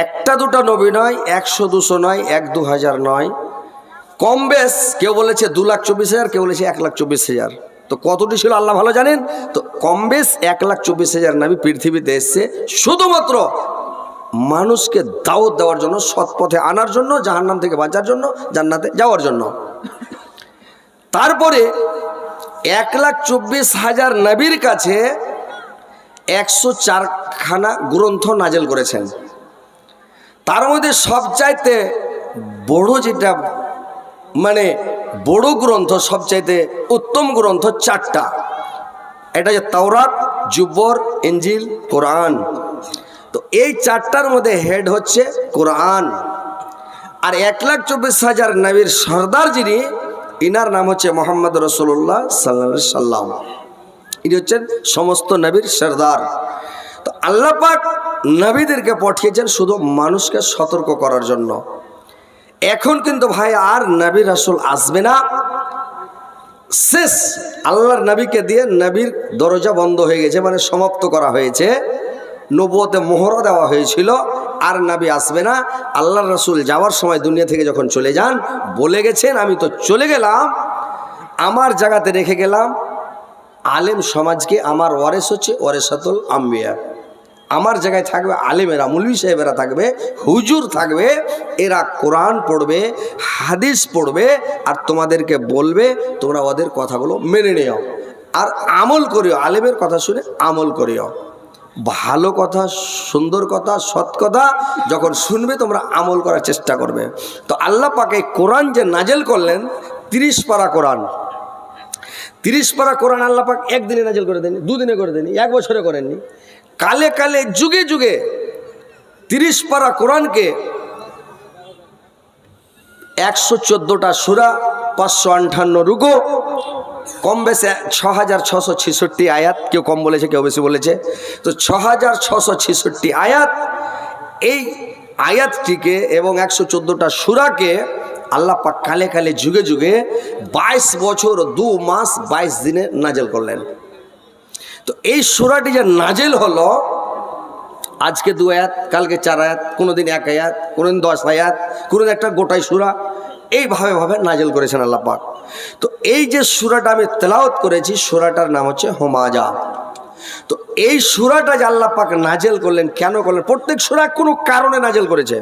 একটা দুটা নবী নয়, 100-200 নয়, 1-2000 নয়, কম বেশ কেউ বলেছে 2,24,000, কেউ বলেছে 1,24,000। তো কতটি ছিল আল্লাহ ভালো জানেন। তো কম বেশ 1,24,000 নবী পৃথিবীতে এসছে শুধুমাত্র মানুষকে দাওয়াত দেওয়ার জন্য, সৎ পথে আনার জন্য, জাহান্নাম থেকে বাঁচার জন্য, জান্নাতে যাওয়ার জন্য। তারপরে 1,24,000 নবীর কাছে 104খানা গ্রন্থ নাজেল করেছেন। তার মধ্যে সবচাইতে বড় যেটা মানে বড় গ্রন্থ, সবচাইতে উত্তম গ্রন্থ 4টা। এটা যে তাওরাত, জুবর, ইনজিল, কোরআন। তো এই 4টার মধ্যে হেড হচ্ছে কোরআন। আর 1,24,000 নবীর সর্দার যিনি, ইনার নাম হচ্ছে মোহাম্মদ রাসূলুল্লাহ সাল্লাল্লাহু আলাইহি সাল্লাম। ইনি হচ্ছেন সমস্ত নবীর সর্দার। তো আল্লাহ পাক নবীদেরকে পাঠিয়েছেন শুধু মানুষকে সতর্ক করার জন্য। এখন কিন্তু ভাই আর নবী রাসূল আসবে না, শেষ। আল্লাহর নবীকে দিয়ে নবীর দরজা বন্ধ হয়ে গেছে, মানে সমাপ্ত করা হয়েছে। নবুয়তে মোহরা দেওয়া হয়েছিল, আর নবী আসবে না। আল্লাহর রাসূল যাওয়ার সময় দুনিয়া থেকে যখন চলে যান বলে গেছেন, আমি তো চলে গেলাম, আমার জায়গাতে রেখে গেলাম আলেম সমাজকে। আমার ওয়ারেস হচ্ছে ওয়ারেসাতুল আম্বিয়া। আমার জায়গায় থাকবে আলেমেরা, মৌলভী সাহেবেরা থাকবে, হুজুর থাকবে। এরা কোরআন পড়বে, হাদিস পড়বে, আর তোমাদেরকে বলবে তোমরা ওদের কথাগুলো মেনে নিও আর আমল করিও। আলেমের কথা শুনে আমল করিও। ভালো কথা, সুন্দর কথা, সৎ কথা যখন শুনবে তোমরা আমল করার চেষ্টা করবে। তো আল্লাহ পাক এই কোরআন যে নাজেল করলেন, 30 পারা কোরআন। 30 পারা কোরআন আল্লাহ পাক একদিনে নাজেল করে দেননি, 2 দিনে করে দেননি, 1 বছরে করেননি। কালে কালে যুগে যুগে 30 পারা কোরআনকে 114টা সূরা, 558 রুকু, কম বেশি 6,666 আয়াত। কেউ কম বলেছে, কেউ বেশি বলেছে। তো 6,666 আয়াত। এই আয়াতটিকে এবং 114টা সূরাকে আল্লাহ পাক কালে কালে যুগে যুগে 22 বছর 2 মাস 22 দিনে নাজেল করলেন। তো এই সূরাটি যে নাজেল হলো, আজকে 2 আয়াত, কালকে 4 আয়াত, কোনোদিন 1 আয়াত, কোনোদিন 10 আয়াত, কোনোদিন একটা গোটাই সূরা, এইভাবে ভাবে নাজেল করেছেন আল্লাহ পাক। তো এই যে সূরাটা আমি তেলাওয়াত করেছি, সূরাটার নাম হচ্ছে হুমাজা। তো এই সূরাটা যে আল্লাহ পাক নাজেল করলেন, কেন করলেন? প্রত্যেক সূরা কোনো কারণে নাজেল করেছে।